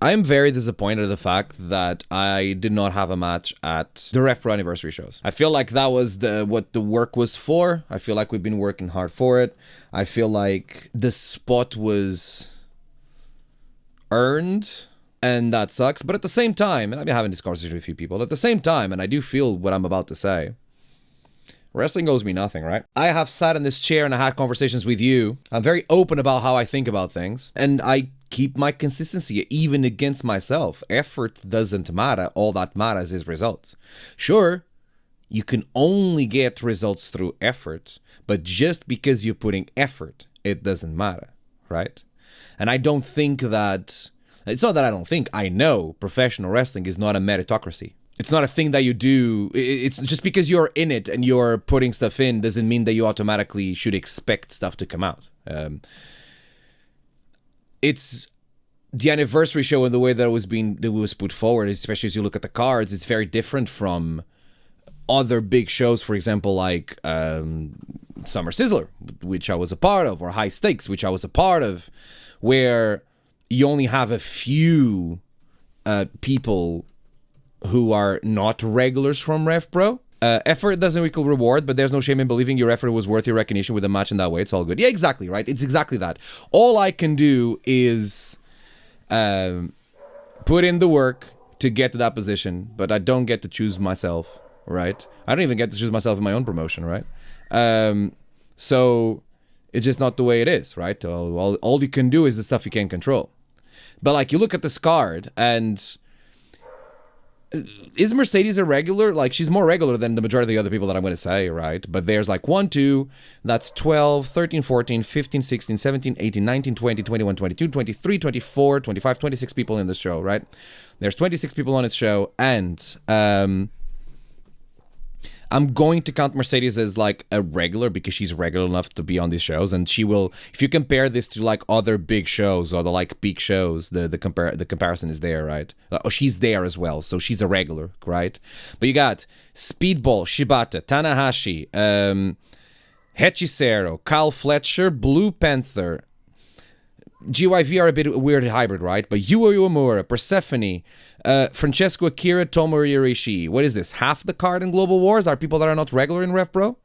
I am very disappointed at the fact that I did not have a match at the RevPro anniversary shows. I feel like that was what the work was for. I feel like we've been working hard for it. I feel like the spot was earned, and that sucks. But at the same time, and I've been having this conversation with a few people, at the same time, and I do feel what I'm about to say, wrestling owes me nothing, right? I have sat in this chair and I had conversations with you. I'm very open about how I think about things, and I keep my consistency even against myself. Effort doesn't matter. All that matters is results. Sure, you can only get results through effort, but just because you're putting effort, it doesn't matter, right? And I don't think that, it's not that I don't think, I know professional wrestling is not a meritocracy. It's not a thing that you do. It's just because you're in it and you're putting stuff in doesn't mean that you automatically should expect stuff to come out. It's the anniversary show and the way that it was put forward, especially as you look at the cards, it's very different from other big shows, for example, like Summer Sizzler, which I was a part of, or High Stakes, which I was a part of, where you only have a few people who are not regulars from RevPro. Effort doesn't equal reward, but there's no shame in believing your effort was worth your recognition with a match in that way. It's all good. Yeah, exactly, right? It's exactly that. All I can do is put in the work to get to that position, but I don't get to choose myself, right? I don't even get to choose myself in my own promotion, right? So it's just not the way it is, right? All you can do is the stuff you can control. But like, you look at this card, and is Mercedes a regular? Like, she's more regular than the majority of the other people that I'm going to say, right? But there's like 1, 2, that's 12, 13, 14, 15, 16, 17, 18, 19, 20, 21, 22, 23, 24, 25, 26 people in this show, right? There's 26 people on this show, and I'm going to count Mercedes as like a regular because she's regular enough to be on these shows, and she will. If you compare this to like other big shows or the like peak shows, the comparison is there, right? Oh, she's there as well, so she's a regular, right? But you got Speedball, Shibata, Tanahashi, Hechicero, Kyle Fletcher, Blue Panther. GYV are a bit weird hybrid, right? But Yuo Uemura, Persephone, Francesco Akira, Tomohiro Ishii. What is this? Half the card in Global Wars are people that are not regular in RevPro?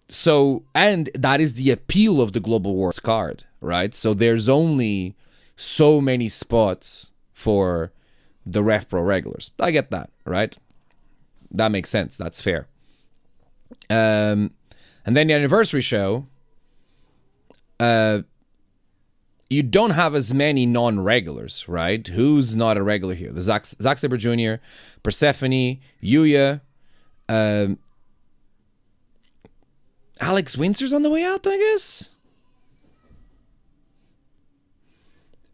So, and that is the appeal of the Global Wars card, right? So there's only so many spots for the RevPro regulars. I get that, right? That makes sense. That's fair. And then the anniversary show, you don't have as many non-regulars, right? Who's not a regular here? The Zack Sabre Jr., Persephone, Yuya, Alex Windsor's on the way out, I guess?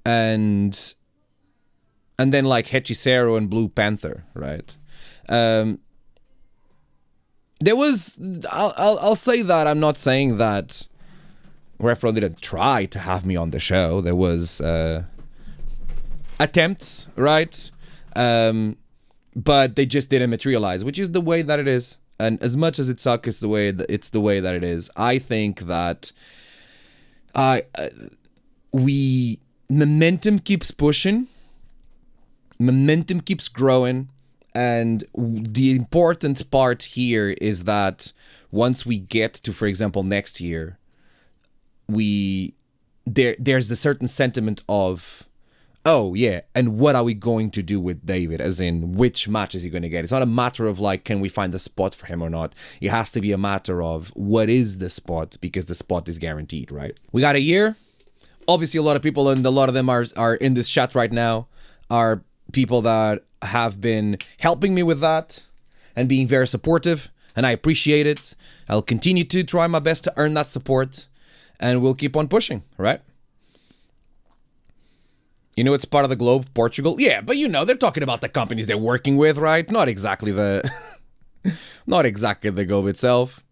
And then like Hechicero and Blue Panther, right? There was, I'll say that, I'm not saying that RevPro didn't try to have me on the show. There was attempts, right? But they just didn't materialize, which is the way that it is. And as much as it sucks, it's the way that it is. I think that momentum keeps pushing, momentum keeps growing, and the important part here is that once we get to, for example, next year, there's a certain sentiment of, oh yeah, and what are we going to do with David, as in which match is he going to get? It's not a matter of like, can we find a spot for him or not? It has to be a matter of what is the spot, because the spot is guaranteed, right? We got a year. Obviously a lot of people, and a lot of them are in this chat right now, are people that have been helping me with that and being very supportive, and I appreciate it. I'll continue to try my best to earn that support, and we'll keep on pushing, right? You know, it's part of the globe, Portugal. Yeah, but you know, they're talking about the companies they're working with, right? Not exactly the globe itself.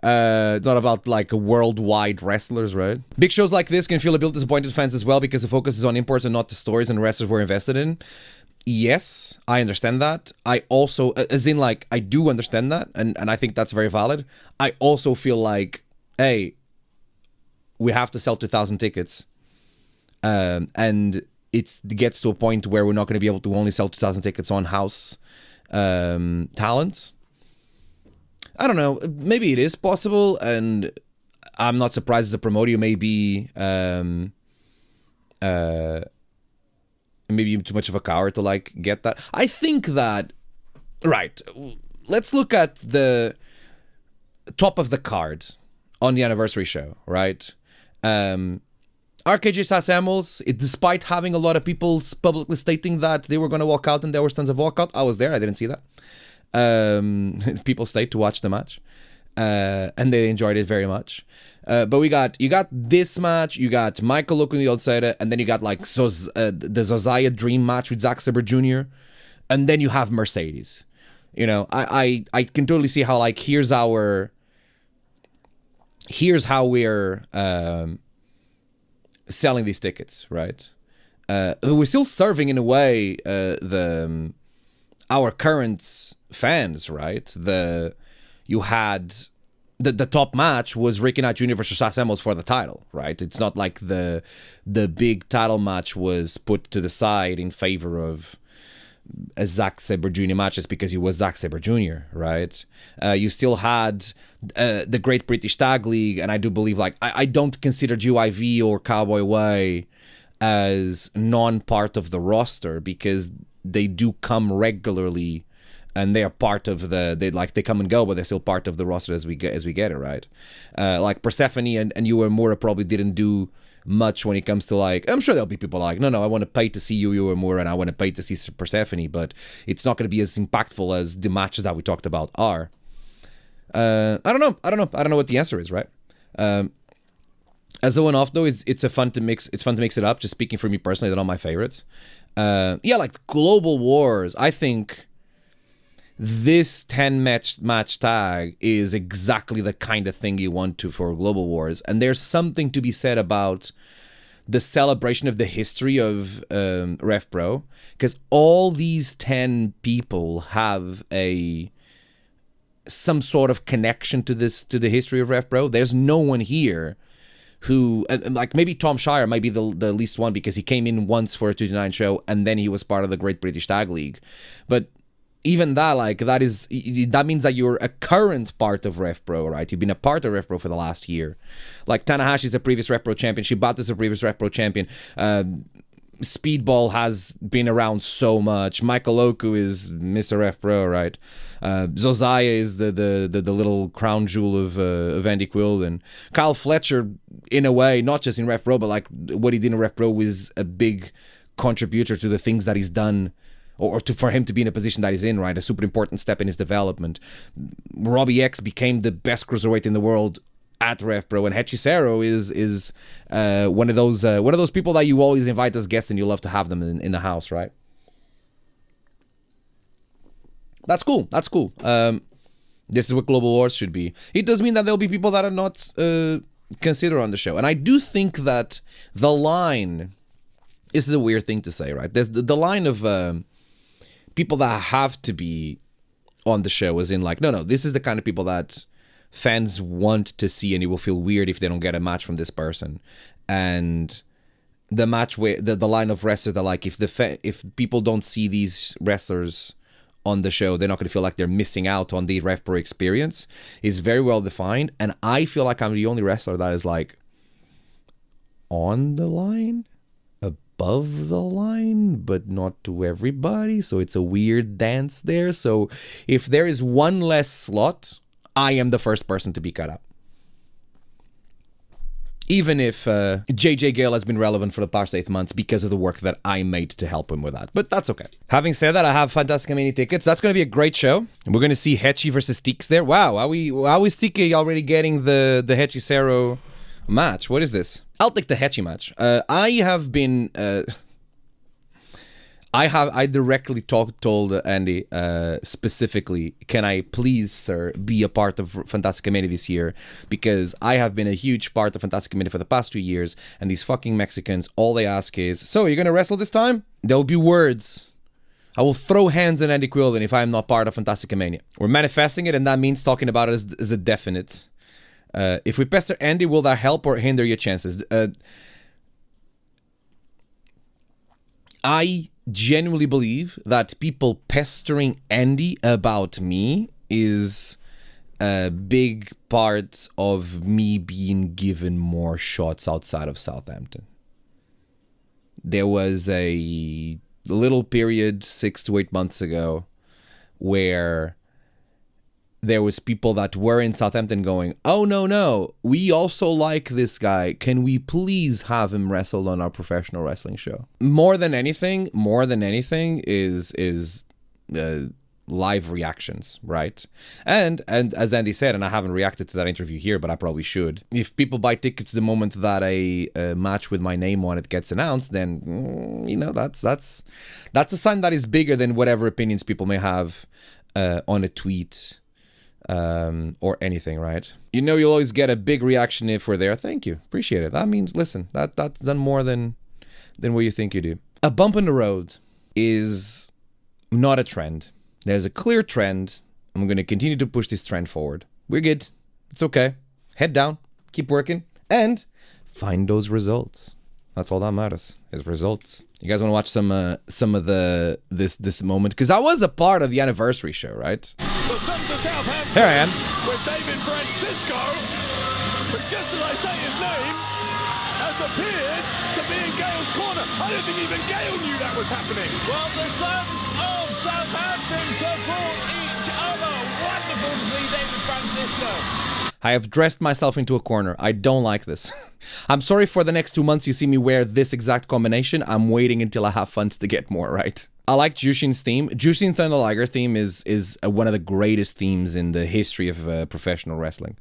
It's not about like worldwide wrestlers, right? Big shows like this can feel a bit disappointed fans as well, because the focus is on imports and not the stories and wrestlers we're invested in. Yes, I understand that. I also, as in like, I do understand that, and I think that's very valid. I also feel like, hey, we have to sell 2,000 tickets. And it gets to a point where we're not going to be able to only sell 2,000 tickets on house talent. I don't know. Maybe it is possible, and I'm not surprised as a promoter you may be maybe too much of a coward to like get that. I think that, right, let's look at the top of the card on the anniversary show, right? RKJ Samuels, despite having a lot of people publicly stating that they were going to walk out and there were tons of walkout, I was there, I didn't see that. People stayed to watch the match, and they enjoyed it very much. But you got this match, you got Michael Oku on the outsider, and then you got like the Zosiah Dream match with Zack Sabre Jr., and then you have Mercedes. You know, I can totally see how like here's how we're selling these tickets, right? We're still serving in a way our current fans, right? You had the top match was Ricky Knight Jr. versus Seth Samuels for the title, right? It's not like the big title match was put to the side in favor of a Zack Sabre Jr. match just because he was Zack Sabre Jr., right? You still had the Great British Tag League, and I do believe, like, I don't consider GYV or Cowboy Way as non-part of the roster because they do come regularly and they are part of they come and go, but they're still part of the roster as we get it, right? Like Persephone and Uemura probably didn't do much when it comes to like, I'm sure there'll be people like, no, I want to pay to see Uemura and I want to pay to see Persephone, but it's not going to be as impactful as the matches that we talked about are. I don't know what the answer is, right? As a one-off though, it's fun to mix it up. Just speaking for me personally, they're not my favorites. Like Global Wars, I think this 10 match tag is exactly the kind of thing you want for Global Wars, and there's something to be said about the celebration of the history of RevPro, because all these 10 people have some sort of connection to the history of RevPro. There's no one here who, like maybe Tom Shire might be the least one because he came in once for a 2-9 show and then he was part of the Great British Tag League, but even that, like, that means that you're a current part of RevPro, right? You've been a part of RevPro for the last year. Like, Tanahashi's a previous RevPro champion. Shibata's a previous RevPro champion. Speedball has been around so much. Michael Oku is Mr. RevPro, right? Zosiah is the little crown jewel of Andy Quill. And Kyle Fletcher, in a way, not just in RevPro, but like what he did in RevPro was a big contributor to the things that he's done, or for him to be in a position that he's in, right? A super important step in his development. Robbie X became the best cruiserweight in the world at RevPro, and Hechicero is one of those people that you always invite as guests and you love to have them in the house, right? That's cool. This is what Global Wars should be. It does mean that there'll be people that are not considered on the show, and I do think that the line, this is a weird thing to say, right? There's the line of people that have to be on the show, as in like, no, this is the kind of people that fans want to see, and it will feel weird if they don't get a match from this person. And the match where the line of wrestlers that like, if people don't see these wrestlers on the show, they're not going to feel like they're missing out on the RevPro experience, is very well defined. And I feel like I'm the only wrestler that is like on the line, above the line, but not to everybody, so it's a weird dance there. So if there is one less slot, I am the first person to be cut out, even if JJ Gale has been relevant for the past 8 months because of the work that I made to help him with that, but that's okay. Having said that, I have Fantastica Mania tickets. That's going to be a great show, and we're going to see Hechi versus Teeks there. Wow, how is Tiki already getting the Hechicero match? What is this? I'll take the Hechi match. I directly told Andy specifically, can I please, sir, be a part of Fantastica Mania this year? Because I have been a huge part of Fantastica Mania for the past 2 years, and these fucking Mexicans, all they ask is, so you're going to wrestle this time? There'll be words. I will throw hands on Andy Quillen if I'm not part of Fantastica Mania. We're manifesting it, and that means talking about it as a definite. If we pester Andy, will that help or hinder your chances? I genuinely believe that people pestering Andy about me is a big part of me being given more shots outside of Southampton. There was a little period 6 to 8 months ago where there was people that were in Southampton going, oh, no, we also like this guy. Can we please have him wrestle on our professional wrestling show? More than anything is live reactions, right? And as Andy said, and I haven't reacted to that interview here, but I probably should. If people buy tickets the moment that a match with my name on it gets announced, then, that's a sign that is bigger than whatever opinions people may have on a tweet or anything, right? You'll always get a big reaction if we're there. Thank you. Appreciate it. That means, listen, that's done more than what you think you do. A bump in the road is not a trend. There's a clear trend. I'm going to continue to push this trend forward. We're good. It's okay. Head down. Keep working. And find those results. That's all that matters, is results. You guys want to watch some of this moment? Because I was a part of the anniversary show, right? The Sons of Southampton. Here I am. With David Francisco, who, just as I say his name, has appeared to be in Gale's corner. I don't think even Gale knew that was happening. Well, the Sons of Southampton support each other. Wonderful to see David Francisco. I have dressed myself into a corner. I don't like this. I'm sorry for the next 2 months you see me wear this exact combination. I'm waiting until I have funds to get more, right? I like Jushin's theme. Jushin Thunder Liger theme is one of the greatest themes in the history of professional wrestling,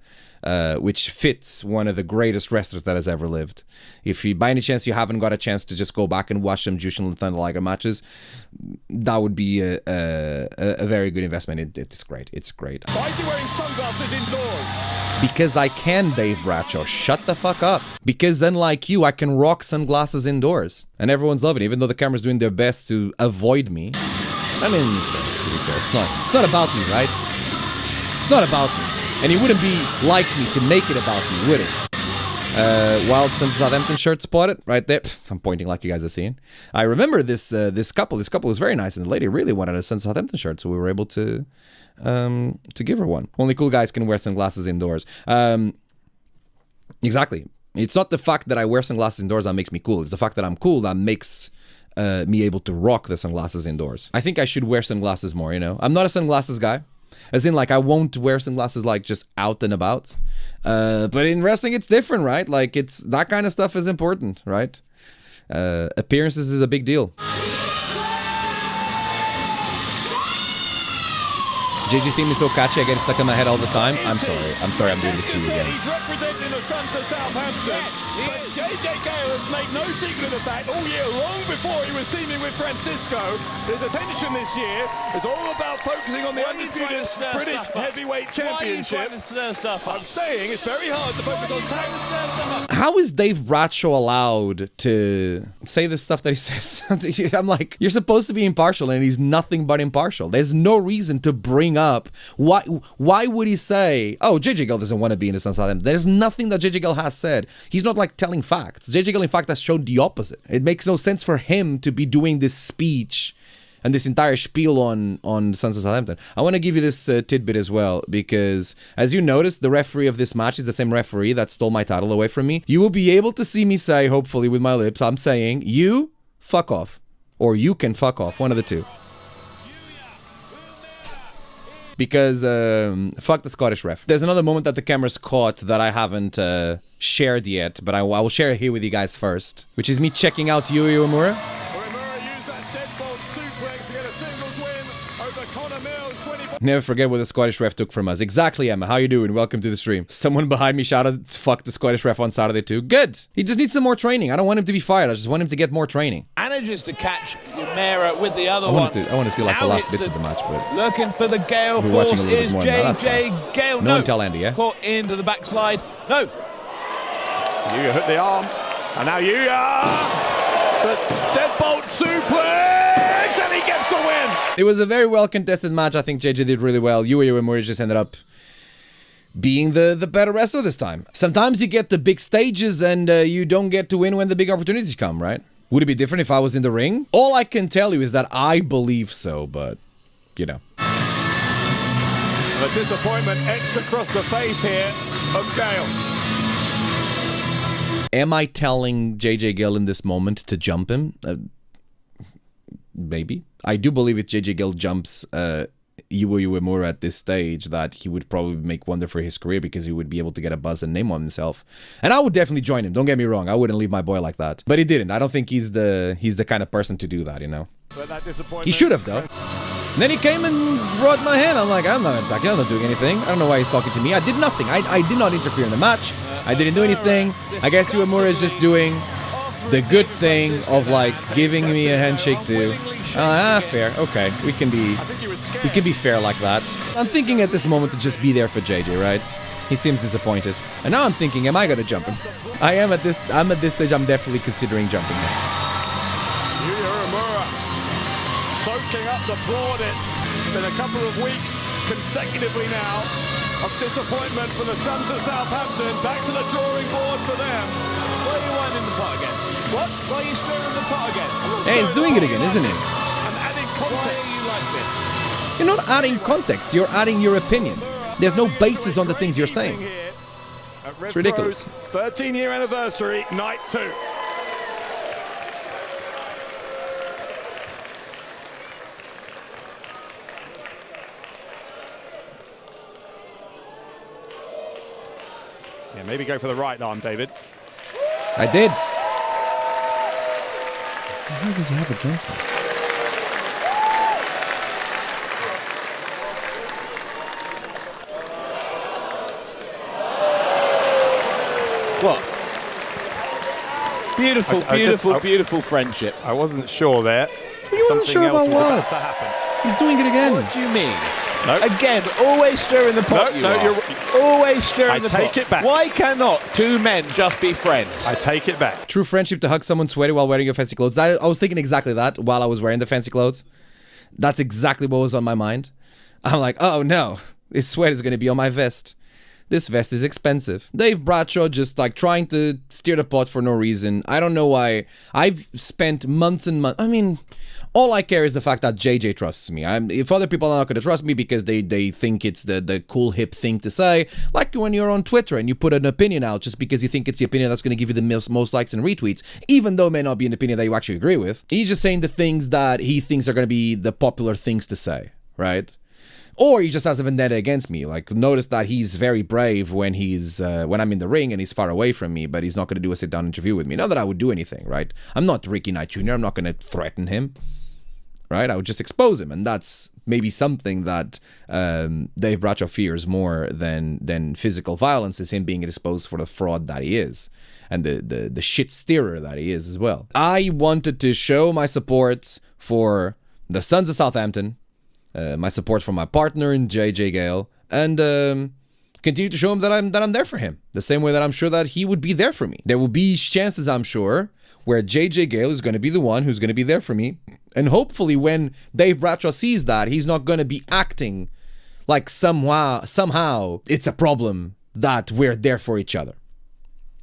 which fits one of the greatest wrestlers that has ever lived. If you, by any chance, you haven't got a chance to just go back and watch some Jushin Thunder Liger matches, that would be a very good investment. It's great. It's great. Why are you wearing sunglasses indoors? Because I can, Dave Bradshaw. Shut the fuck up. Because unlike you, I can rock sunglasses indoors. And everyone's loving it, even though the camera's doing their best to avoid me. I mean, to be fair, it's not about me, right? It's not about me. And it wouldn't be like me to make it about me, would it? Wild Sons of Southampton shirt spotted right there. I'm pointing like you guys are seeing. I remember this couple. This couple was very nice, and the lady really wanted a Sons of Southampton shirt, so we were able to give her one. Only cool guys can wear sunglasses indoors. Exactly. It's not the fact that I wear sunglasses indoors that makes me cool. It's the fact that I'm cool that makes me able to rock the sunglasses indoors. I think I should wear sunglasses more, I'm not a sunglasses guy. As in, like, I won't wear sunglasses, like, just out and about. But in wrestling, it's different, right? Like, it's that kind of stuff is important, right? Appearances is a big deal. JJ's theme is so catchy, I get it stuck in my head all the time. I'm sorry I'm doing this to you again. He's representing the Sons of Southampton. But JJ Gale has made no secret of the fact all year long before he was teaming with Francisco. His attention this year is all about focusing on the undisputed British Heavyweight Championship. I'm saying it's very hard to focus on tag. How is Dave Bradshaw allowed to say the stuff that he says? I'm like, you're supposed to be impartial, and he's nothing but impartial. There's no reason to bring up why would he say, oh, JJ Gale doesn't want to be in the Sons of Southampton. There's nothing that JJ Gale has said. He's not like telling facts. JJ Gale in fact has shown the opposite. It makes no sense for him to be doing this speech and this entire spiel on Sons of Southampton. I want to give you this tidbit as well, because as you notice, the referee of this match is the same referee that stole my title away from me. You will be able to see me say, hopefully with my lips, I'm saying, you fuck off, or you can fuck off, one of the two. Because fuck the Scottish ref. There's another moment that the camera's caught that I haven't shared yet, but I will share it here with you guys first, which is me checking out Yui Uemura. Never forget what the Scottish ref took from us. Exactly, Emma. How you doing? Welcome to the stream. Someone behind me shouted, fuck the Scottish ref on Saturday too. Good. He just needs some more training. I don't want him to be fired. I just want him to get more training. Manages to catch Uemura with the other I one. want to see like the last bits of the match, but looking for the Gale force is JJ Gale. No one tell Andy, yeah? Caught into the backslide. No. Yuya hit the arm, and now Yuya, the deadbolt suplex, and he gets the win. It was a very well contested match. I think JJ did really well. Yui Uemura just ended up being the better wrestler this time. Sometimes you get the big stages and you don't get to win when the big opportunities come, right? Would it be different if I was in the ring? All I can tell you is that I believe so, but, you know. The disappointment etched across the face here of Gale. Am I telling JJ Gale in this moment to jump him? Maybe. I do believe if JJ Gale jumps Iwo Uemura at this stage, that he would probably make wonder for his career because he would be able to get a buzz and name on himself. And I would definitely join him. Don't get me wrong. I wouldn't leave my boy like that. But he didn't. I don't think he's the kind of person to do that, you know. He should have, though. And then he came and brought my hand. I'm like, I'm not attacking. I'm not doing anything. I don't know why he's talking to me. I did nothing. I did not interfere in the match. I didn't do anything. I guess Uemura is just doing the good thing of, like, giving me a handshake too. Fair. Okay, we can be fair like that. I'm thinking at this moment to just be there for JJ, right? He seems disappointed. And now I'm thinking, am I gonna jump him? I'm at this stage, I'm definitely considering jumping him. Uemura soaking up the plaudits. It's been a couple of weeks consecutively now of disappointment for the Suns of Southampton. Back to the drawing board for them. Why are you winding the pot again? What? Why are you stirring the pot again? Hey, he's doing it again, isn't he? I'm adding Why context. are you like this? You're not adding context, you're adding your opinion. There's no basis on the things you're saying. It's ridiculous. 13-year anniversary, night 2. Yeah, maybe go for the right arm, David. I did. What the hell does he have against me? What? Beautiful friendship. I wasn't sure there. You wasn't sure about what? He's doing it again. What do you mean? No. Again, always stirring the pot. You're always stirring the pot. I take it back. Why cannot two men just be friends? I take it back. True friendship to hug someone sweaty while wearing your fancy clothes. I was thinking exactly that while I was wearing the fancy clothes. That's exactly what was on my mind. I'm like, oh no, his sweat is going to be on my vest. This vest is expensive. Dave Bradshaw just like trying to steer the pot for no reason. I don't know why. I've spent months and months. I mean, all I care is the fact that JJ trusts me. If other people are not going to trust me because they think it's the cool hip thing to say, like when you're on Twitter and you put an opinion out just because you think it's the opinion that's going to give you the most likes and retweets, even though it may not be an opinion that you actually agree with. He's just saying the things that he thinks are going to be the popular things to say, right? Or he just has a vendetta against me. Like, notice that he's very brave when when I'm in the ring and he's far away from me, but he's not going to do a sit-down interview with me. Not that I would do anything, right? I'm not Ricky Knight Jr. I'm not going to threaten him, right? I would just expose him, and that's maybe something that Dave Bradshaw fears more than physical violence, is him being exposed for the fraud that he is, and the shit steerer that he is as well. I wanted to show my support for the Sons of Southampton, my support for my partner in JJ Gale, and continue to show him that I'm there for him, the same way that I'm sure that he would be there for me. There will be chances, I'm sure, where JJ Gale is going to be the one who's going to be there for me, and hopefully when Dave Bradshaw sees that, he's not going to be acting like somehow it's a problem that we're there for each other.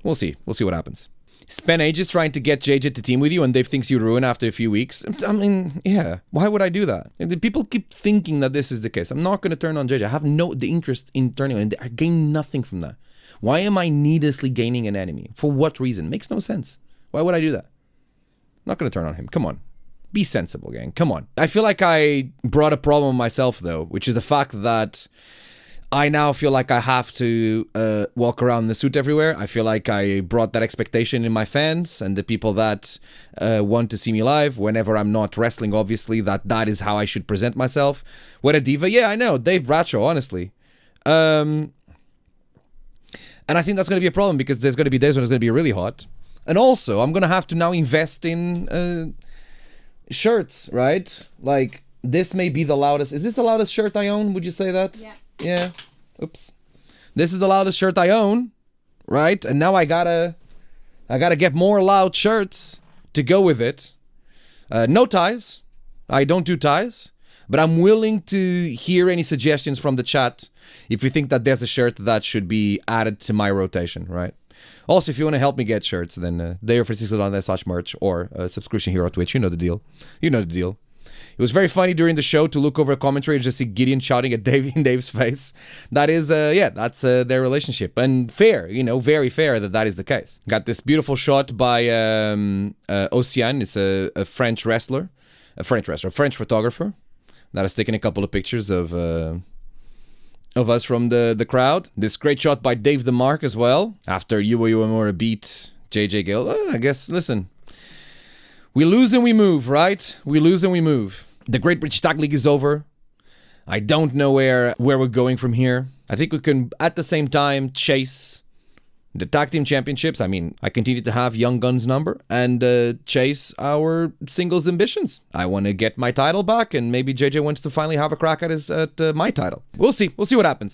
We'll see what happens. Spend ages trying to get JJ to team with you and Dave thinks you ruin after a few weeks. I mean, yeah, why would I do that? And people keep thinking that this is the case. I'm not going to turn on JJ. I have the interest in turning on him. I gain nothing from that. Why am I needlessly gaining an enemy? For what reason? Makes no sense. Why would I do that? I'm not going to turn on him. Come on. Be sensible, gang. Come on. I feel like I brought a problem on myself, though, which is the fact that I now feel like I have to walk around in the suit everywhere. I feel like I brought that expectation in my fans and the people that want to see me live whenever I'm not wrestling, obviously, that is how I should present myself. What a diva. Yeah, I know. Dave Bradshaw, honestly. And I think that's going to be a problem because there's going to be days when it's going to be really hot. And also, I'm going to have to now invest in shirts, right? Like, this may be the loudest. Is this the loudest shirt I own? Would you say that? Yeah. Yeah. Oops. This is the loudest shirt I own, right? And now I gotta get more loud shirts to go with it. No ties. I don't do ties. But I'm willing to hear any suggestions from the chat if you think that there's a shirt that should be added to my rotation, right? Also, if you want to help me get shirts, then DaveFrancisco.net/merch or subscription here on Twitch. You know the deal. You know the deal. It was very funny during the show to look over a commentary and just see Gideon shouting at Dave in Dave's face. That is, that's their relationship. And fair, very fair that is the case. Got this beautiful shot by Ocean. It's a French wrestler. A French photographer that has taken a couple of pictures of us from the crowd. This great shot by Dave the Mark as well. After Yuya Uemura beat JJ Gill. I guess, listen. We lose and we move, right? We lose and we move. The Great British Tag League is over. I don't know where we're going from here. I think we can, at the same time, chase the Tag Team Championships. I mean, I continue to have Young Guns number and chase our singles ambitions. I want to get my title back, and maybe JJ wants to finally have a crack at my title. We'll see. We'll see what happens.